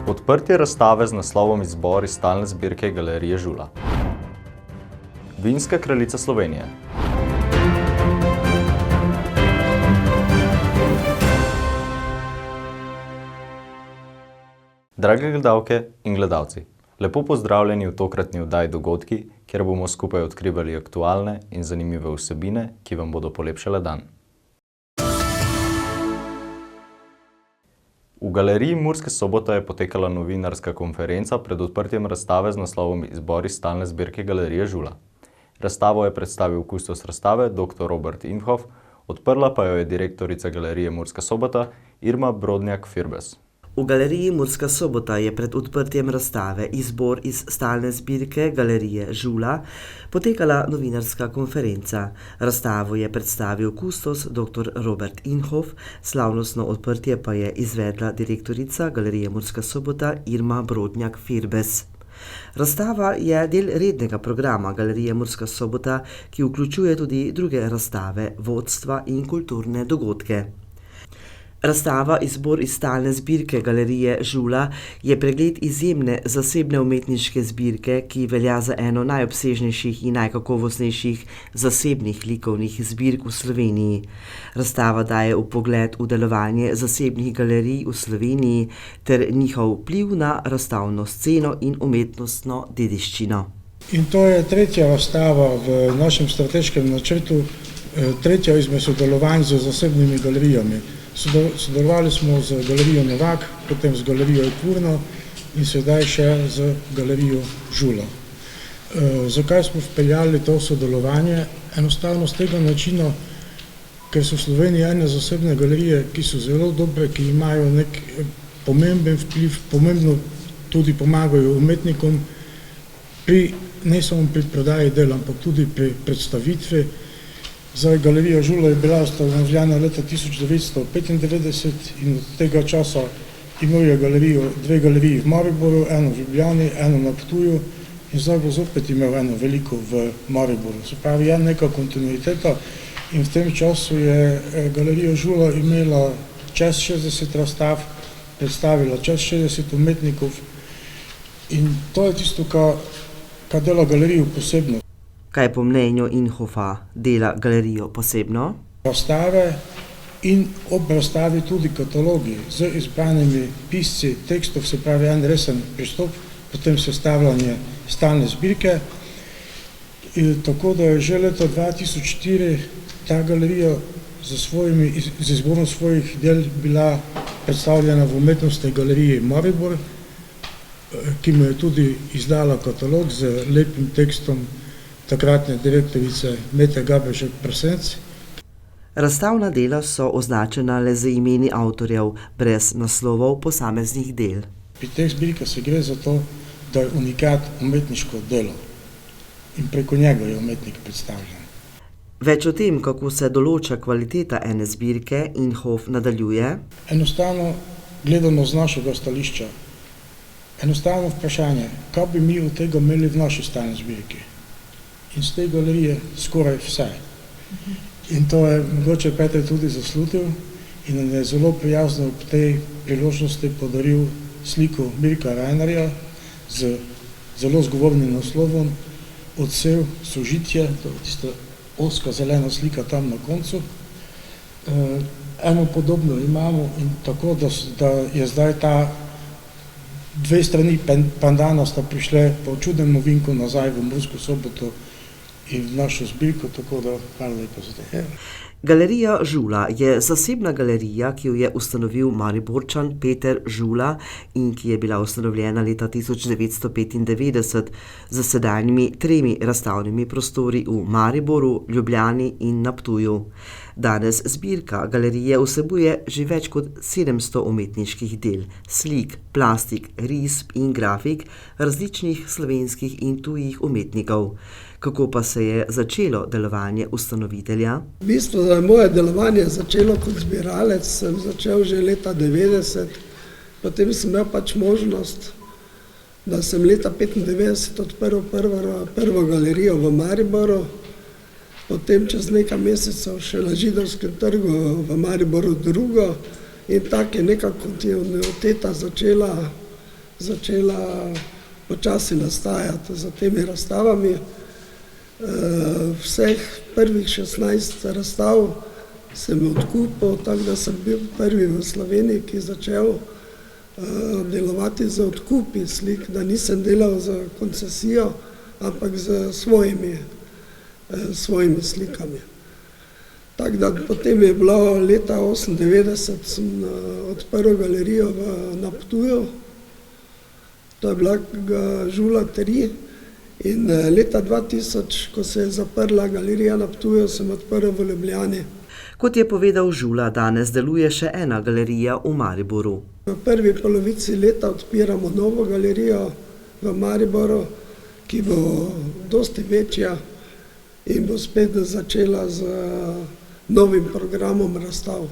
Odprtje razstave z naslovom Izbor iz stalne zbirke Galerije Žula. Vinska kraljica Slovenije. Drage gledalke in gledalci, lepo pozdravljeni v tokratni oddaji Dogodki, kjer bomo skupaj odkrivali aktualne in zanimive vsebine, ki vam bodo polepšale dan. V Galeriji Murske Sobote je potekala novinarska konferenca pred odprtjem razstave z naslovom Izbor iz stalne zbirke Galerije Žula. Razstavo je predstavil kustos razstave dr. Robert Inhof, odprla pa jo je direktorica Galerije Murska Sobota Irma Brodnjak-Firbes. V Galeriji Murska Sobota je pred odprtjem razstave Izbor iz stalne zbirke Galerije Žula potekala novinarska konferenca. Razstavo je predstavil kustos dr. Robert Inhof, slavnostno odprtje pa je izvedla direktorica Galerije Murska Sobota Irma Brodnjak-Firbes. Razstava je del rednega programa Galerije Murska Sobota, ki vključuje tudi druge razstave, vodstva in kulturne dogodke. Razstava Izbor iz stalne zbirke Galerije Žula je pregled izjemne zasebne umetniške zbirke, ki velja za eno najobsežnejših in najkakovostnejših zasebnih likovnih zbirk v Sloveniji. Razstava daje vpogled v delovanje zasebnih galerij v Sloveniji ter njihov vpliv na razstavno sceno in umetnostno dediščino. In to je tretja razstava v našem strateškem načrtu, tretja izmed sodelovanj z zasebnimi galerijami. Sodelovali smo z Galerijo Novak, potem z Galerijo Etvorno in sedaj še z Galerijo Žula. Zakaj smo vpeljali to sodelovanje? Enostavno z tega načina, ker so v Sloveniji ene zasebne galerije, ki so zelo dobre, ki imajo nek pomemben vpliv, pomembno tudi pomagajo umetnikom ne samo pri prodaji del, ampak tudi pri predstavitvi. Galerija Žula je bila ustanovljena leta 1995 in od tega časa imel dve galeriji v Mariboru, eno v Ljubljani, eno na Ptuju in zdaj bo zopet imel eno veliko v Mariboru. Se pravi, je neka kontinuiteta in v tem času je Galerija Žula imela čez 60 razstav, predstavila čez 60 umetnikov in to je tisto, kar dela galerijo posebno. Kaj po mnenju Inhofa dela galerijo posebno? Razstave in ob razstavi tudi katalogi z izbranimi pisci tekstov, se pravi en resen pristop, potem sestavljanje stalne zbirke. Tako da je že leta 2004 ta galerija z izborom svojih del bila predstavljena v Umetnostni galeriji Maribor, ki mu je tudi izdala katalog z lepim tekstom takratne direktorice Mete Gabežek-Prsenc. Razstavna dela so označena le z imeni avtorjev, brez naslovov posameznih del. Pri teh zbirkah se gre za to, da je unikat umetniško delo in preko njega je umetnik predstavljen. Več o tem, kako se določa kvaliteta ene zbirke, Inhof nadaljuje. Enostavno gledano z našega stališča. Enostavno vprašanje, kaj bi mi od tega imeli v naši stalni zbirki? In z te galerije skoraj vse. In to je mogoče Peter tudi zaslutil in nam je zelo prijazno ob tej priložnosti podaril sliko Mirka Reinerja z zelo zgovornim naslovom Odsev, sožitje, to je tista ozka zelena slika tam na koncu. Eno podobno imamo in tako, da je zdaj ta dve strani pandana sta prišle po čudnem ovinku nazaj v Mursko Soboto in v našo zbirko, tako da hvala lepo za to. Galerija Žula je zasebna galerija, ki jo je ustanovil Mariborčan Peter Žula in ki je bila ustanovljena leta 1995 z sedanjimi 3 razstavnimi prostori v Mariboru, Ljubljani in na Ptuju. Danes zbirka galerije vsebuje že več kot 700 umetniških del, slik, plastik, risb in grafik različnih slovenskih in tujih umetnikov. Kako pa se je začelo delovanje ustanovitelja? V bistvu, da je moje delovanje začelo kot zbiralec, sem začel že leta 90, potem sem imel možnost, da sem leta 95 odprl prvo galerijo v Mariboru, potem čez nekaj mesecev še na Židovskem trgu v Mariboru drugo in tako je neka kontinuiteta začela začela počasi nastajati za temi razstavami. Vseh prvih 16 razstav sem odkupil, tako da sem bil prvi v Sloveniji, ki je začel delovati za odkupi slik, da nisem delal za koncesijo, ampak z svojimi slikami. Tako da potem je bilo leta 1998, sem odprl galerijo na Ptuju, to je bila Žula 3, in leta 2000, ko se je zaprla galerija na Ptuju, sem odprl v Ljubljani. Kot je povedal Žula, danes deluje še ena galerija v Mariboru. V prvi polovici leta odpiramo novo galerijo v Mariboru, ki bo dosti večja in bo spet začela z novim programom razstav.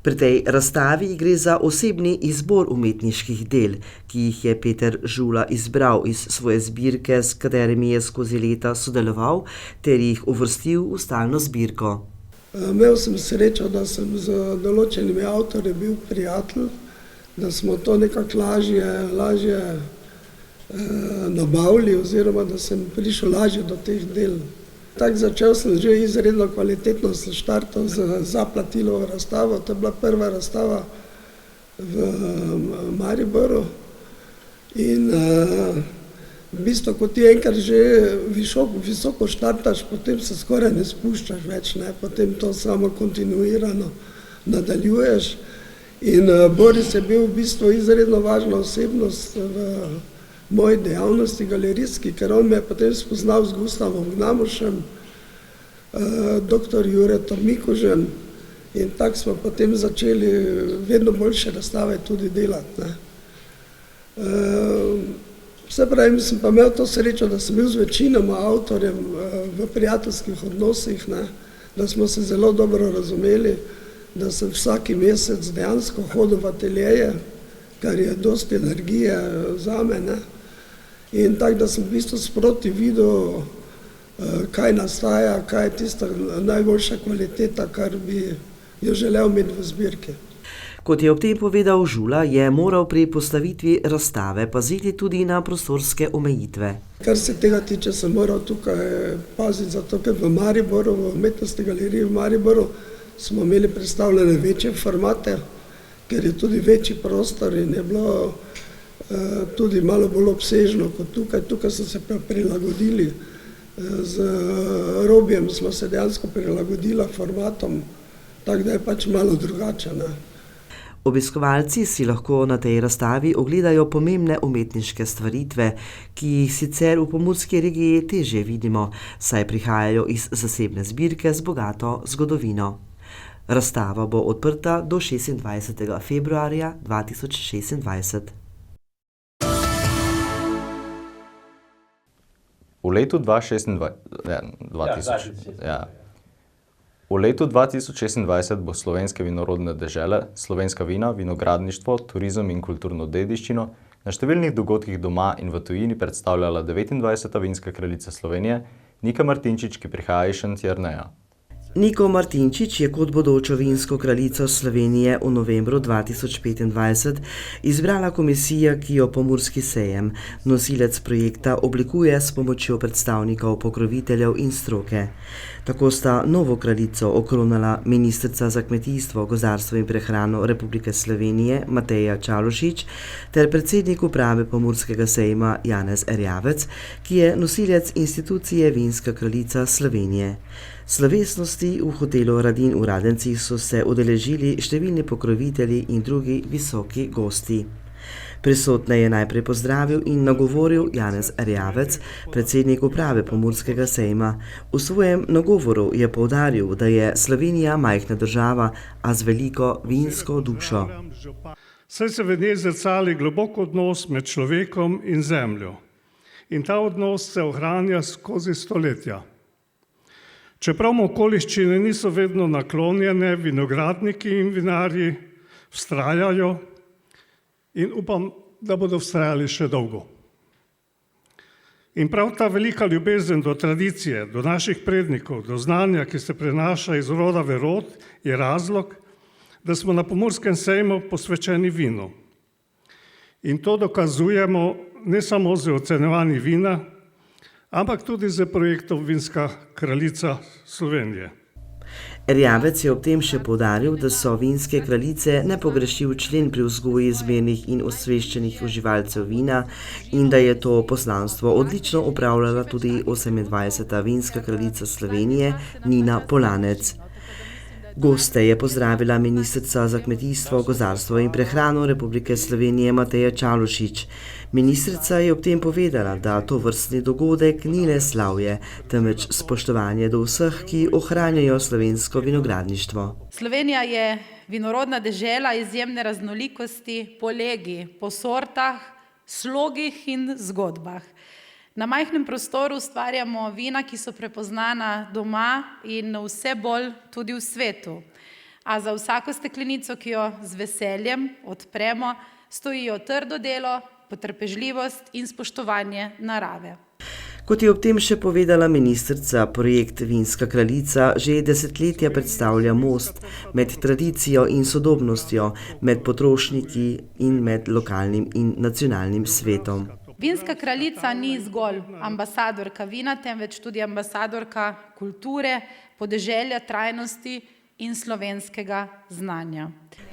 Pri tej razstavi gre za osebni izbor umetniških del, ki jih je Peter Žula izbral iz svoje zbirke, s katerimi je skozi leta sodeloval, ter jih uvrstil v stalno zbirko. Imel sem srečo, da sem z določenimi avtorji bil prijatelj, da smo to nekako lažje nabavili oziroma da sem prišel lažje do teh del. Tako začel sem že izredno kvalitetno, sem štartal z Zaplatilovo razstavo, to je bila prva razstava v Mariboru in v bistvu, ko ti enkrat že visoko štartaš, potem se skoraj ne spuščaš več, potem to samo kontinuirano nadaljuješ. In Boris je bil v bistvu izredno važna osebnost v moji dejavnosti galerijski, ker on me je potem spoznal z Gustavom Gnamušem, dr. Juretom Mikužem, in tako smo potem začeli vedno boljše razstave tudi delati. Vse pravi, sem pa imel to srečo, da sem bil z večinoma avtorjem v prijateljskih odnosih, da smo se zelo dobro razumeli, da sem vsaki mesec dejansko hodil v ateljeje, kar je dosti energije zame, in tako, da sem v bistvu sproti videl, kaj nastaja, kaj je tista najboljša kvaliteta, kar bi jo želel imeti v zbirki. Kot je ob tem povedal Žula, je moral pri postavitvi razstave paziti tudi na prostorske omejitve. Kar se tega tiče, sem moral tukaj paziti, zato ker v Mariboru, v umetnostni galeriji v Mariboru, smo imeli predstavljene večje formate, ker je tudi večji prostor in je bilo tudi malo bolj obsežno kot tukaj. Tukaj so se prilagodili, z Robijem smo se dejansko prilagodili formatom, tako da je pač malo drugače. Obiskovalci si lahko na tej razstavi ogledajo pomembne umetniške stvaritve, ki jih sicer v pomurski regiji težje vidimo, saj prihajajo iz zasebne zbirke z bogato zgodovino. Razstava bo odprta do 26. februarja 2026. V letu 2026 bo slovenske vinorodne dežele, slovenska vina, vinogradništvo, turizem in kulturno dediščino na številnih dogodkih doma in v tujini predstavljala 29. vinska kraljica Slovenije, Nika Martinčič, ki prihaja iz Šentjerneja. Niko Martinčič je kot bodočo vinsko kraljico Slovenije v novembru 2025 izbrala komisija, ki jo Pomurski sejem, nosilec projekta, oblikuje s pomočjo predstavnikov pokroviteljev in stroke. Tako sta novo kraljico okronala ministrica za kmetijstvo, gozdarstvo in prehrano Republike Slovenije Mateja Čalušić ter predsednik uprave Pomurskega sejma Janez Erjavec, ki je nosilec institucije Vinska kraljica Slovenije. Slovesnosti v hotelu Radin v Radencih so se udeležili številni pokrovitelji in drugi visoki gosti. Prisotne je najprej pozdravil in nagovoril Janez Erjavec, predsednik uprave Pomurskega sejma. V svojem nagovoru je poudaril, da je Slovenija majhna država, a z veliko vinsko dušo. Saj se v njej zrcali globok odnos med človekom in zemljo. In ta odnos se ohranja skozi stoletja. Čeprav mu okoliščine niso vedno naklonjene, vinogradniki in vinarji vztrajajo in upam, da bodo vztrajali še dolgo. In prav ta velika ljubezen do tradicije, do naših prednikov, do znanja, ki se prenaša iz roda v rod, je razlog, da smo na Pomurskem sejmu posvečeni vinu. In to dokazujemo ne samo z ocenjevanjem vina, ampak tudi z projektom Vinska kraljica Slovenije. Erjavec je ob tem še poudaril, da so vinske kraljice nepogrešljiv člen pri vzgoji zmernih in osveščenih uživalcev vina in da je to poslanstvo odlično opravljala tudi 28. vinska kraljica Slovenije Nina Polanec. Goste je pozdravila ministrica za kmetijstvo, gozdarstvo in prehrano Republike Slovenije Mateja Čalušić. Ministrica je ob tem povedala, da tovrstni dogodek ni le slavje, temveč spoštovanje do vseh, ki ohranjajo slovensko vinogradništvo. Slovenija je vinorodna dežela izjemne raznolikosti po legi, po sortah, slogih in zgodbah. Na majhnem prostoru ustvarjamo vina, ki so prepoznana doma in vse bolj tudi v svetu. A za vsako steklenico, ki jo z veseljem odpremo, stojijo trdo delo, potrpežljivost in spoštovanje narave. Kot je ob tem še povedala ministrica, projekt Vinska kraljica že desetletja predstavlja most med tradicijo in sodobnostjo, med potrošniki in med lokalnim in nacionalnim svetom. Vinska kraljica ni zgolj ambasadorka vina, temveč tudi ambasadorka kulture, podeželja, trajnosti in slovenskega znanja.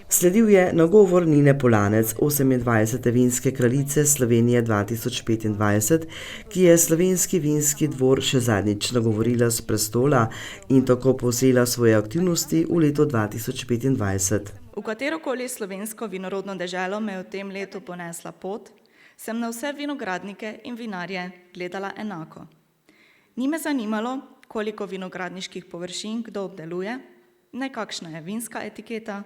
Sledil je nagovor Nine Polanec, 28. vinske kraljice Slovenije 2025, ki je slovenski vinski dvor še zadnjič nagovorila s prestola in tako povzela svoje aktivnosti v letu 2025. V katerokoli slovensko vinorodno deželo me je v tem letu ponesla pot, sem na vse vinogradnike in vinarje gledala enako. Ni me zanimalo, koliko vinogradniških površin kdo obdeluje, ne kakšna je vinska etiketa,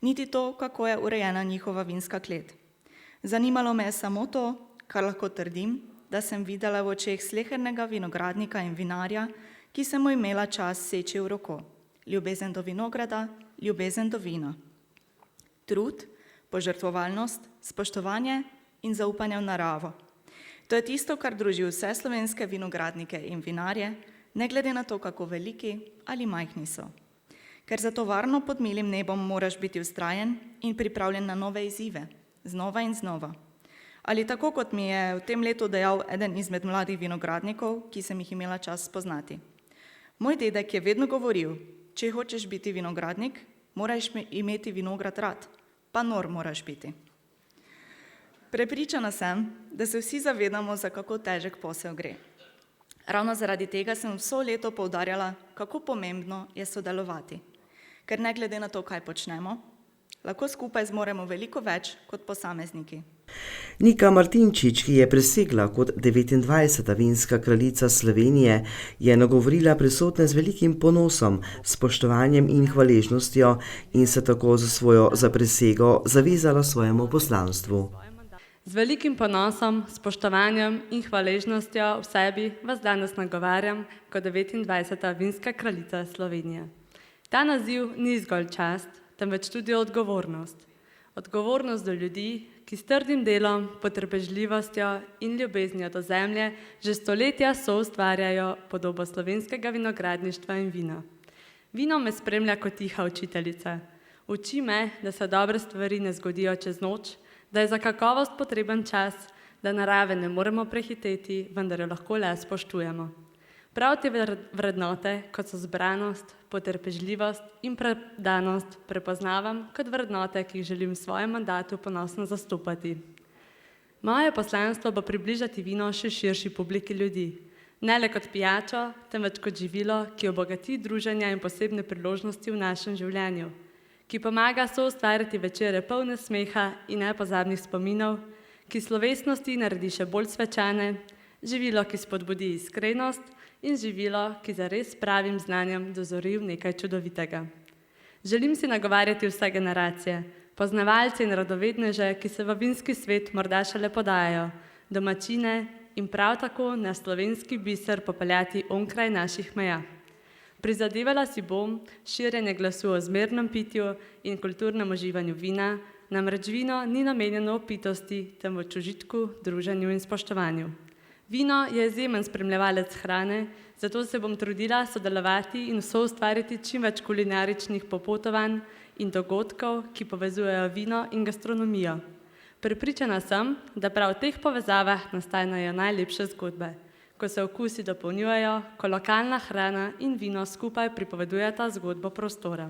niti to, kako je urejena njihova vinska klet. Zanimalo me je samo to, kar lahko trdim, da sem videla v očeh slehernega vinogradnika in vinarja, ki sem mu imela čas seči v roko. Ljubezen do vinograda, ljubezen do vina. Trud, požrtvovalnost, spoštovanje in zaupanje v naravo. To je tisto, kar druži vse slovenske vinogradnike in vinarje, ne glede na to, kako veliki ali majhni so. Ker za to varno pod milim nebom moraš biti vztrajen in pripravljen na nove izzive, znova in znova. Ali tako, kot mi je v tem letu dejal eden izmed mladih vinogradnikov, ki sem jih imela čas spoznati. Moj dedek je vedno govoril, če hočeš biti vinogradnik, moraš imeti vinograd rad, pa nor moraš biti. Prepričana sem, da se vsi zavedamo, za kako težek posel gre. Ravno zaradi tega sem vso leto poudarjala, kako pomembno je sodelovati. Ker ne glede na to, kaj počnemo, lahko skupaj zmoremo veliko več kot posamezniki. Nika Martinčič, ki je presegla kot 29. vinska kraljica Slovenije, je nagovorila prisotne z velikim ponosom, spoštovanjem in hvaležnostjo in se tako za svojo zaprisego zavezala svojemu poslanstvu. Z velikim ponosom, spoštovanjem in hvaležnostjo v sebi vas danes nagovarjam kot 29. vinska kraljica Slovenije. Ta naziv ni zgolj čast, temveč tudi odgovornost. Odgovornost do ljudi, ki s trdim delom, potrpežljivostjo in ljubeznijo do zemlje že stoletja soustvarjajo podobo slovenskega vinogradništva in vina. Vino me spremlja kot tiha učiteljica. Uči me, da se dobre stvari ne zgodijo čez noč, da je za kakovost potreben čas, da narave ne moremo prehiteti, vendar jo lahko le spoštujemo. Prav te vrednote, kot so zbranost, potrpežljivost in predanost, prepoznavam kot vrednote, ki jih želim v svojem mandatu ponosno zastopati. Moje poslanstvo bo približati vino še širši publiki ljudi, ne le kot pijačo, temveč kot živilo, ki obogati druženja in posebne priložnosti v našem življenju, ki pomaga soustvarjati večere polne smeha in nepozabnih spominov, ki slovesnosti naredi še bolj svečane, živilo, ki spodbudi iskrenost in živilo, ki zares s pravim znanjem dozori v nekaj čudovitega. Želim si nagovarjati vse generacije, poznavalce in radovedneže, ki se v vinski svet morda šele podajajo, domačine in prav tako na slovenski biser popeljati onkraj naših meja. Prizadevala si bom širjenje glasu o zmernem pitju in kulturnem uživanju vina, namreč vino ni namenjeno opitosti, temveč užitku, druženju in spoštovanju. Vino je izjemen spremljevalec hrane, zato se bom trudila sodelovati in soustvariti čim več kulinaričnih popotovanj in dogodkov, ki povezujejo vino in gastronomijo. Prepričana sem, da prav v teh povezavah nastanejo najlepše zgodbe, ko se okusi dopolnjujejo, ko lokalna hrana in vino skupaj pripovedujeta zgodbo prostora.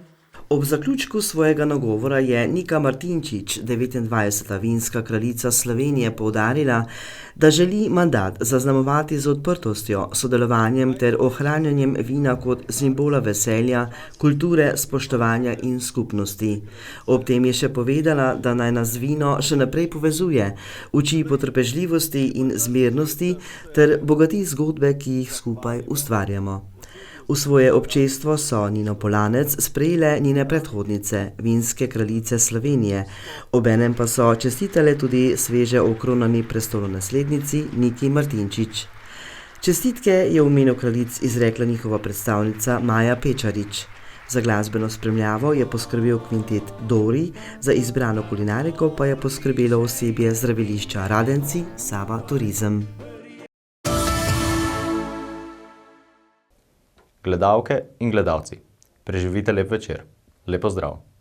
Ob zaključku svojega nagovora je Nika Martinčič, 29. vinska kraljica Slovenije, poudarila, da želi mandat zaznamovati z odprtostjo, sodelovanjem ter ohranjanjem vina kot simbola veselja, kulture, spoštovanja in skupnosti. Ob tem je še povedala, da naj nas vino še naprej povezuje, uči potrpežljivosti in zmernosti ter bogati zgodbe, ki jih skupaj ustvarjamo. V svoje občestvo so Nino Polanec sprejele njene predhodnice, vinske kraljice Slovenije, obenem pa so čestitale tudi sveže okronani prestolonaslednici Niki Martinčič. Čestitke je v imenu kraljic izrekla njihova predstavnica Maja Pečarič. Za glasbeno spremljavo je poskrbel kvintet Dori, za izbrano kulinariko pa je poskrbelo osebje zdravilišča Radenci Sava Turizem. Gledalke in gledalci, preživite lep večer. Lep pozdrav!